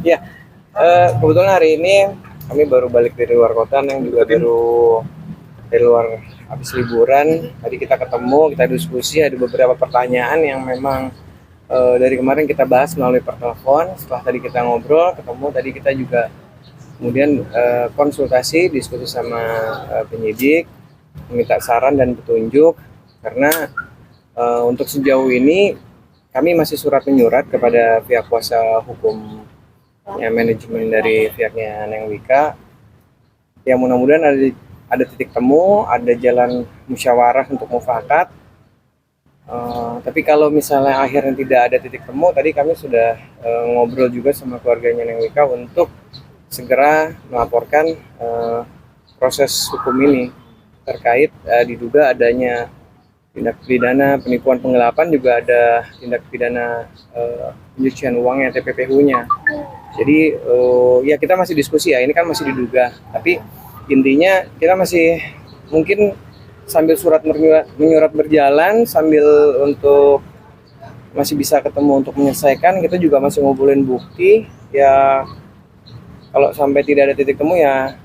Ya, kebetulan hari ini kami baru balik dari luar kota, yang juga baru dari luar habis liburan. Tadi kita ketemu, kita diskusi, ada beberapa pertanyaan yang memang dari kemarin kita bahas melalui pertelepon. Setelah tadi kita ngobrol, ketemu, tadi kita juga kemudian konsultasi, diskusi sama penyidik, meminta saran dan petunjuk, karena untuk sejauh ini kami masih surat menyurat kepada pihak kuasa hukum ya, manajemen dari pihaknya Neng Wika. Ya mudah-mudahan ada titik temu, ada jalan musyawarah untuk mufakat. Tapi kalau misalnya akhirnya tidak ada titik temu, tadi kami sudah ngobrol juga sama keluarganya Neng Wika untuk segera melaporkan proses hukum ini terkait diduga adanya tindak pidana penipuan penggelapan, juga ada tindak pidana pencucian uangnya, TPPU-nya. Jadi ya kita masih diskusi ya, ini kan masih diduga, tapi intinya kita masih mungkin sambil surat menyurat berjalan, sambil untuk masih bisa ketemu untuk menyelesaikan, kita juga masih ngumpulin bukti. Ya kalau sampai tidak ada titik temu ya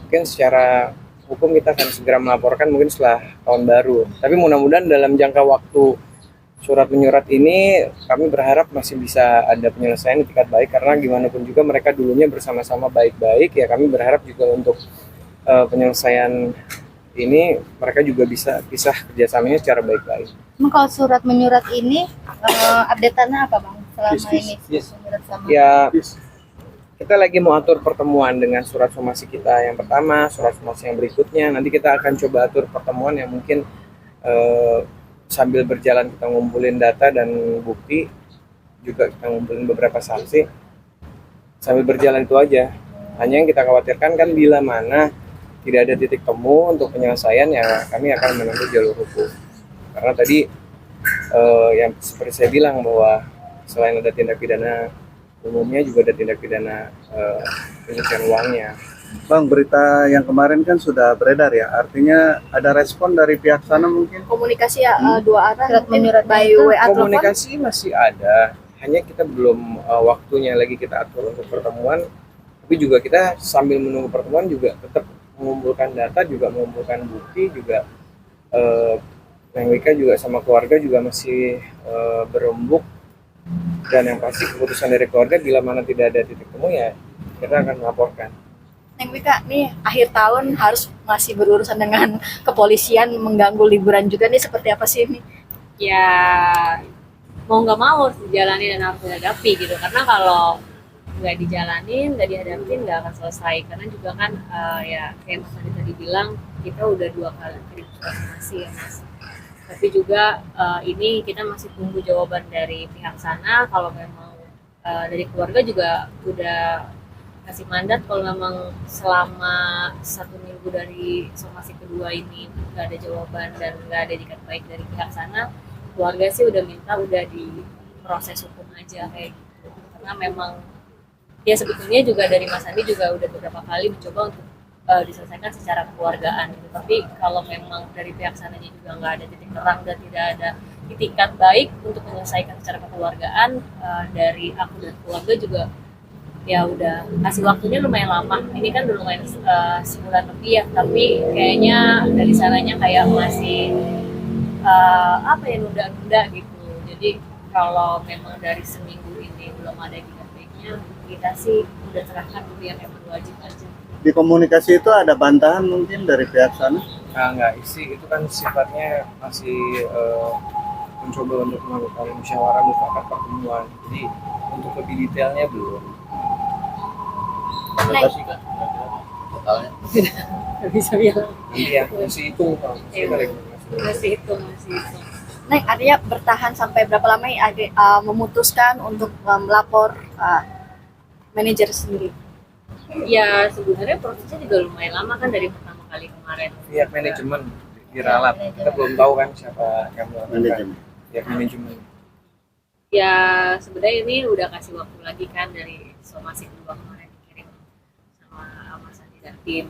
mungkin secara hukum kita akan segera melaporkan mungkin setelah tahun baru. Tapi mudah-mudahan dalam jangka waktu surat menyurat ini kami berharap masih bisa ada penyelesaian di tingkat baik, karena gimana pun juga mereka dulunya bersama-sama baik-baik ya. Kami berharap juga untuk penyelesaian ini mereka juga bisa pisah kerjasamanya secara baik-baik. Kalau surat menyurat ini update-annya apa Bang selama ini? Menyurat sama Ya kita lagi mau atur pertemuan dengan surat somasi kita yang pertama, surat somasi yang berikutnya. Nanti kita akan coba atur pertemuan yang mungkin sambil berjalan kita ngumpulin data dan bukti, juga kita ngumpulin beberapa saksi. Sambil berjalan itu aja. Hanya yang kita khawatirkan kan bila mana tidak ada titik temu untuk penyelesaian, ya kami akan menempuh jalur hukum. Karena tadi yang seperti saya bilang bahwa selain ada tindak pidana umumnya, juga ada tindak pidana pencucian uangnya. Bang, berita yang kemarin kan sudah beredar ya, artinya ada respon dari pihak sana mungkin? komunikasi ya dua arah, surat menyurat by WA, komunikasi telepon masih ada, hanya kita belum waktunya lagi kita atur untuk pertemuan. Tapi juga kita sambil menunggu pertemuan juga tetap mengumpulkan data, juga mengumpulkan bukti, juga Neng Wika juga sama keluarga juga masih berembuk. Dan yang pasti keputusan dari keluarga bila mana tidak ada titik temu ya kita akan melaporkan. Neng Wika nih akhir tahun harus masih berurusan dengan kepolisian, mengganggu liburan juga nih, seperti apa sih ini? Ya mau nggak mau harus dijalani dan harus dihadapi gitu, karena kalau nggak dijalanin, nggak dihadapin, nggak akan selesai. Karena juga kan ya kayak Mas Andi tadi bilang, kita udah 2 kali kirim informasi ya Mas, tapi juga ini kita masih tunggu jawaban dari pihak sana. Kalau memang dari keluarga juga udah kasih mandat, kalau memang selama 1 minggu dari somasi kedua ini nggak ada jawaban dan nggak ada ikat baik dari pihak sana, keluarga sih udah minta udah di proses hukum aja kayak gitu. Karena memang ya sebetulnya juga dari Mas Andi juga udah beberapa kali mencoba untuk diselesaikan secara keluargaan gitu. Tapi kalau memang dari pihak sananya juga nggak ada titik terang dan tidak ada itikat baik untuk menyelesaikan secara kekeluargaan, dari aku dan keluarga juga ya udah kasih waktunya lumayan lama. Ini kan udah lumayan sebulan lebih ya, tapi kayaknya dari sananya kayak masih apa ya, nunda-nunda gitu. Jadi kalau memang dari seminggu ini belum ada itikat baiknya, kita sih udah serahkan dulu yang emang wajib aja. Di komunikasi itu ada bantahan mungkin dari pihak sana? Enggak, isi itu kan sifatnya masih mencoba untuk melakukan musyawarah mufakat pertemuan. Jadi untuk lebih detailnya belum. Berapa sih Kak totalnya? Nggak bisa bilang. Iya, masih hitung Pak. Masih hitung. Neng, artinya bertahan sampai berapa lama ya memutuskan untuk melapor manajer sendiri? Ya sebenarnya prosesnya juga lumayan lama kan, dari pertama kali kemarin. Pihak manajemen diralat. Kita belum tahu kan siapa yang melakukan. Manajemen. Pihak manajemen. Ya sebenarnya ini udah kasih waktu lagi kan dari somasi kedua kemarin dikirim sama Mas Andi dan tim.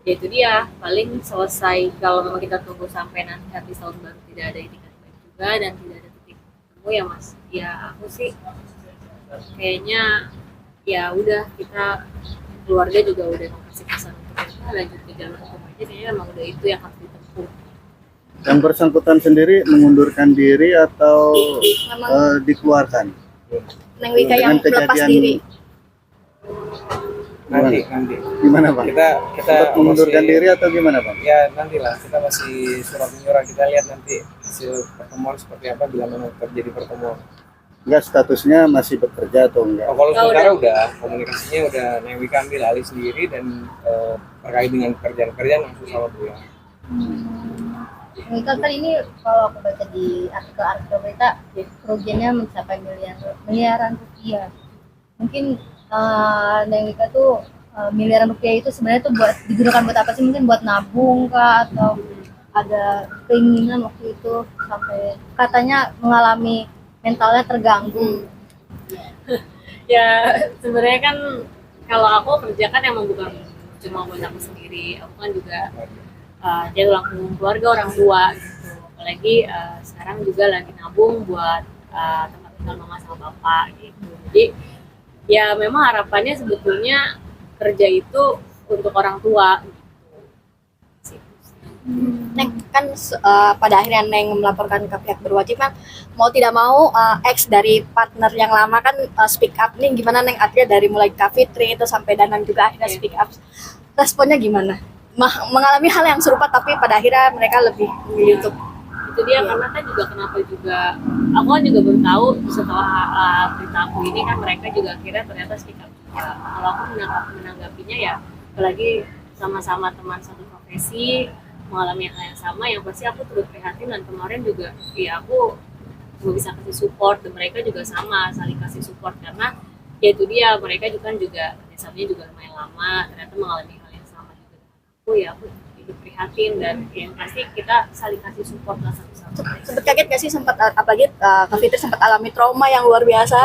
Ya itu dia, paling selesai kalau memang kita tunggu sampai nanti habis tahun baru tidak ada itikat baik juga dan tidak ada titik temu ya Mas. Ya aku sih kayaknya ya udah, kita keluarga juga udah kasih pesan untuk kita lanjut ke jalur hukum aja, kayaknya emang udah itu yang harus ditempuh. Yang bersangkutan sendiri mengundurkan diri atau Memang dikeluarkan? Neng Wika yang Dengan melepas kejadian- diri. Nanti. Gimana Bang? Kita Sempat mengundurkan masih- diri atau gimana Bang? Ya nantilah, kita masih surat menyurat, kita lihat nanti hasil pertemuan seperti apa bila memang terjadi pertemuan. Enggak, statusnya masih bekerja atau enggak? Oh, kalau Oh, sementara udah. udah komunikasinya udah Neng Wika ambil alih sendiri dan terkait dengan pekerjaan-pekerjaan langsung sama beliau. Wika kan ini kalau aku baca di artikel berita kerugiannya mencapai miliaran rupiah. Mungkin Neng Wika tuh miliaran rupiah itu sebenarnya tuh buat digunakan buat apa sih? Mungkin buat nabung kah atau ada keinginan waktu itu sampai katanya mengalami mentalnya terganggu. Ya sebenarnya kan kalau aku kerja kan emang bukan cuma buat aku sendiri, aku kan juga dia tulang punggung keluarga, orang tua gitu. Apalagi sekarang juga lagi nabung buat tempat tinggal mama sama bapak gitu. Jadi ya memang harapannya sebetulnya kerja itu untuk orang tua gitu. Neng kan pada akhirnya Neng melaporkan ke pihak berwajib kan, mau tidak mau ex dari partner yang lama kan speak up nih, gimana Neng, artinya dari mulai Kak Fitri itu sampai Danan juga akhirnya Iya. speak up, responnya gimana? Mengalami hal yang serupa tapi pada akhirnya mereka lebih memilih untuk Itu dia, karena kan juga kenapa juga aku kan juga baru tahu setelah berita aku ini kan mereka juga akhirnya ternyata speak up juga. Kalau aku menanggapinya ya, apalagi sama-sama teman satu profesi mengalami hal yang sama, yang pasti aku turut prihatin. Dan kemarin juga ya aku nggak bisa kasih support, dan mereka juga sama saling kasih support, karena ya itu dia, mereka juga kan juga kerjasamanya juga lumayan lama, ternyata mengalami hal yang sama juga dengan aku. Ya aku ikut prihatin, dan yang pasti kita saling kasih support lah satu sama lain. sempat kaget gak sih, sempat apalagi Kak Fitri sempat alami trauma yang luar biasa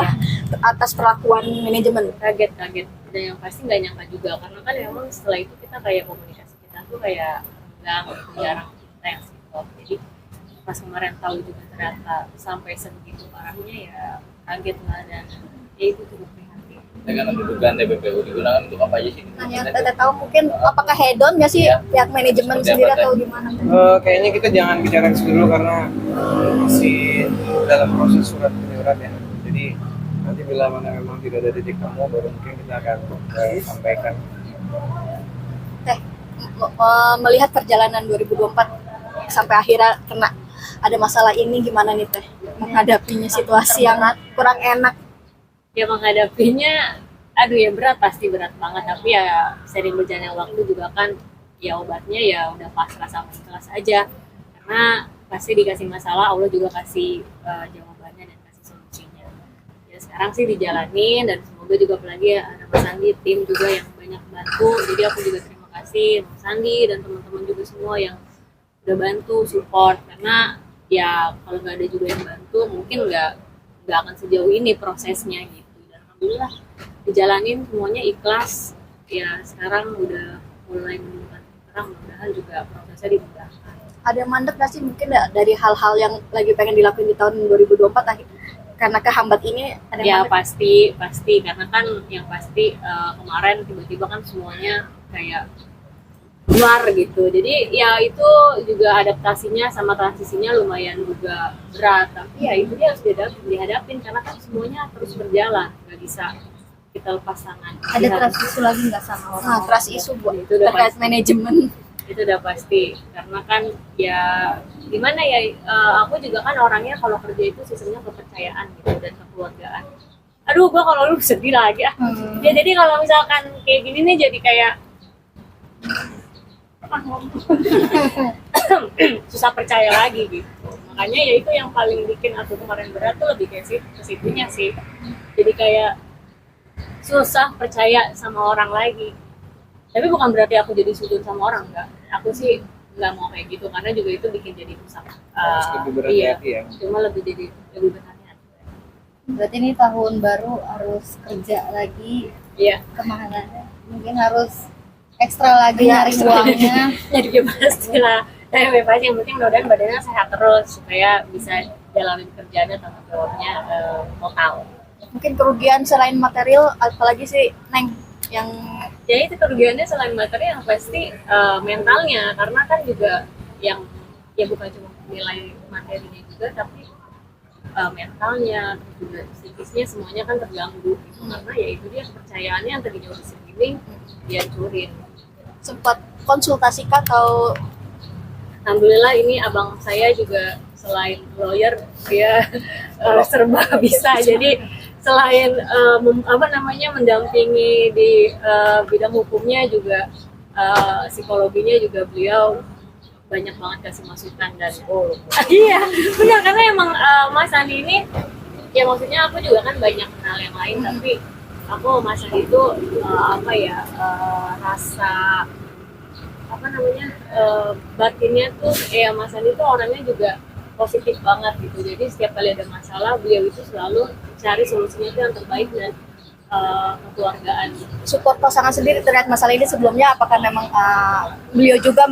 atas perlakuan manajemen. Kaget dan yang pasti nggak nyangka juga, karena kan memang setelah itu kita kayak komunikasi kita tuh kayak renggang gitu, jarang kita yang support. Jadi pas kemarin tahu juga ternyata sampai sebegitu parahnya, ya kaget lah, dan ya itu cukup prihatin. Dengan dugaan TPPU digunakan untuk apa aja sih? Hanya Teteh tahu mungkin apakah hedon gak sih Iya. pihak manajemen Seperti sendiri apa, Teh? atau gimana? Kayaknya kita jangan bicara ke situ dulu karena masih dalam proses surat menyurat ya. Jadi nanti bila mana memang tidak ada titik temu, baru mungkin kita akan sampaikan. Teh, melihat perjalanan 2024 sampai akhirnya kena ada masalah ini, gimana nih Teh menghadapinya, situasi yang kurang enak? Ya menghadapinya, aduh ya berat, pasti berat banget, tapi ya sering berjalannya waktu juga kan, ya obatnya ya udah pasrah sama ikhlas aja, karena pasti dikasih masalah Allah juga kasih jawabannya dan kasih solusinya. Ya sekarang sih dijalanin, dan semoga juga apalagi ya ada Mas Andi, tim juga yang banyak bantu. Jadi aku juga terima kasih Mas Andi dan teman-teman juga semua yang udah bantu support, karena ya kalau nggak ada juga yang bantu mungkin nggak akan sejauh ini prosesnya gitu. Dan alhamdulillah dijalanin semuanya ikhlas, ya sekarang udah mulai menemukan terang, mudah-mudahan juga prosesnya dimudahkan. Ada mandek gak sih mungkin dari hal-hal yang lagi pengen dilakuin di tahun 2024 karena kehambat ini? Ada Ya mandek? pasti karena kan yang pasti kemarin tiba-tiba kan semuanya kayak luar gitu, jadi ya itu juga adaptasinya sama transisinya lumayan juga berat, tapi ya itu dia harus dihadapin karena kan semuanya terus berjalan, nggak bisa kita lepas tangan. Ada trust issue lagi nggak sama orang? Nah, trust issue buat Itu udah terkait pasti. manajemen. Itu udah pasti, karena kan ya gimana ya, aku juga kan orangnya kalau kerja itu sistemnya kepercayaan gitu dan kekeluargaan. Aduh gua kalau lu sedih lagi ah. Ya jadi kalau misalkan kayak gini nih jadi kayak susah percaya lagi gitu. Makanya ya itu yang paling bikin aku kemarin berat tuh lebih kayak ke situnya sih. Jadi kayak susah percaya sama orang lagi. Tapi bukan berarti aku jadi sudut sama orang, enggak. Aku sih nggak mau kayak gitu karena juga itu bikin jadi rusak. Harus lebih berhati-hati ya. Cuma lebih berhati-hati. Berarti ini tahun baru harus kerja lagi Iya. kemana? Mungkin harus ekstra lagi nyari uangnya. Jadi gimana sih lah. Bebas yang penting mudah-mudahan badannya sehat terus supaya bisa jalanin kerjaannya tanggung jawabnya total. Mungkin kerugian selain material, apalagi sih Neng yang Ya itu kerugiannya selain materi yang pasti mentalnya karena kan juga yang ya bukan cuma nilai materinya juga tapi mentalnya terus juga psikisnya semuanya kan terganggu gitu. Karena ya itu dia kepercayaannya yang tadinya udah segini dia hancurin. sempat konsultasikan atau Alhamdulillah ini abang saya juga selain lawyer dia serba bisa jadi selain mendampingi di bidang hukumnya juga psikologinya juga beliau banyak banget kasih masukan dan iya benar karena emang Mas Andi ini ya maksudnya aku juga kan banyak kenal yang lain tapi aku Mas Andi itu rasa batinnya tuh Mas Andi tuh orangnya juga positif banget gitu jadi setiap kali ada masalah beliau itu selalu cari solusinya itu yang terbaik dan kekeluargaan. support pasangan sendiri terkait masalah ini sebelumnya, apakah memang beliau juga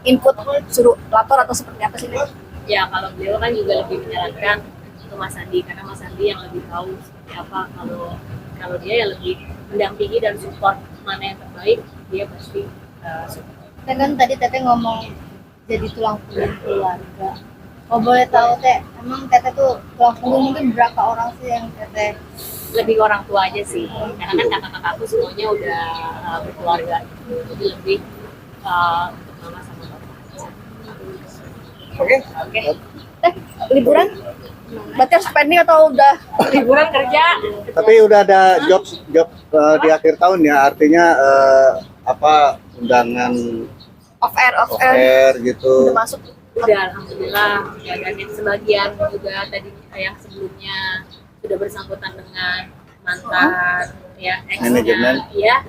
input suruh lapor atau seperti apa sih? Ya kalau beliau kan juga lebih menyarankan ke Mas Andi karena Mas Andi yang lebih tahu seperti apa kalau dia yang lebih mendampingi dan support mana yang terbaik dia pasti support. Kan tadi Teteh ngomong jadi tulang punggung keluarga. Kalau boleh tahu Teh, emang Teteh tuh tulang punggung mungkin berapa orang sih yang Teteh? Lebih orang tua aja sih karena kan kakak-kakakku semuanya udah berkeluarga gitu. Jadi lebih untuk mama sama bapak aja. Oke. Liburan? Berarti harus pending atau udah Liburan kerja Tapi udah ada job di akhir tahun ya, artinya undangan off air off air gitu. udah masuk? udah alhamdulillah ya dan yang sebagian juga tadi yang sebelumnya sudah bersangkutan dengan mantan ya Manajemen. ya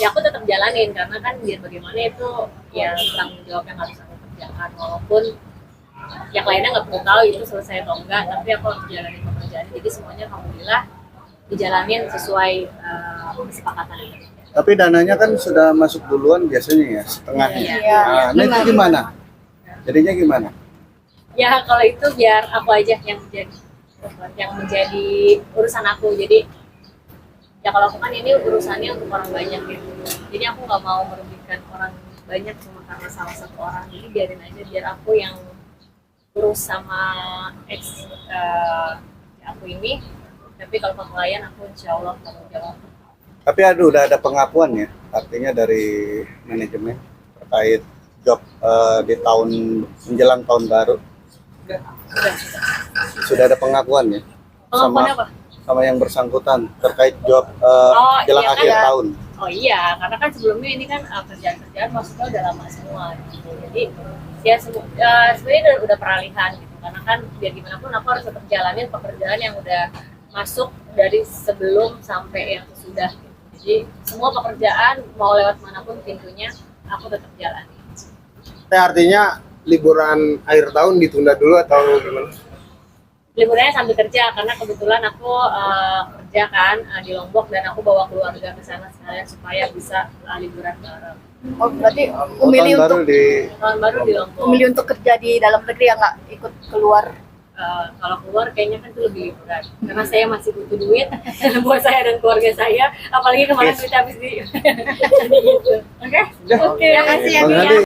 aku tetap jalanin karena kan biar bagaimana itu ya tanggung jawab yang harus aku kerjakan walaupun yang lainnya nggak perlu tahu itu selesai atau enggak tapi aku harus jalanin pekerjaan jadi semuanya alhamdulillah dijalanin sesuai kesepakatan itu. Tapi dananya kan sudah masuk duluan biasanya ya, setengahnya. Iya. Nah itu gimana? Jadinya gimana? Ya kalau itu biar aku aja yang menjadi urusan aku jadi ya kalau aku kan ini urusannya untuk orang banyak gitu jadi aku nggak mau merugikan orang banyak cuma karena salah satu orang jadi biarin aja biar aku yang urus sama aku ini tapi kalau ke klien aku insya Allah tanggung jawab. Tapi udah ada pengakuan ya, artinya dari manajemen terkait job di tahun menjelang tahun baru. Sudah ada pengakuan ya Pengakuan apa? sama yang bersangkutan terkait job jelang iya akhir kan? tahun. Oh iya, karena kan sebelumnya ini kan kerjaan-kerjaan maksudnya udah lama semua gitu. Jadi ya sebenarnya udah peralihan gitu. Karena kan biar gimana pun aku harus tetap jalanin pekerjaan yang udah masuk dari sebelum sampai yang sesudah gitu. Jadi semua pekerjaan mau lewat manapun pintunya aku tetap jalanin. Artinya liburan akhir tahun ditunda dulu atau gimana? Liburannya sambil kerja karena kebetulan aku kerja kan di Lombok dan aku bawa keluarga ke sana sekalian supaya bisa liburan bareng. Oh, berarti Tahun memilih baru untuk Tahun baru di Lombok. memilih untuk kerja di dalam negeri yang nggak ikut keluar. Kalau keluar kayaknya kan itu lebih liburan karena saya masih butuh duit buat saya dan keluarga saya apalagi kemarin kita habis di gitu. Oke? Terima kasih ya. Bang Mia. Andi,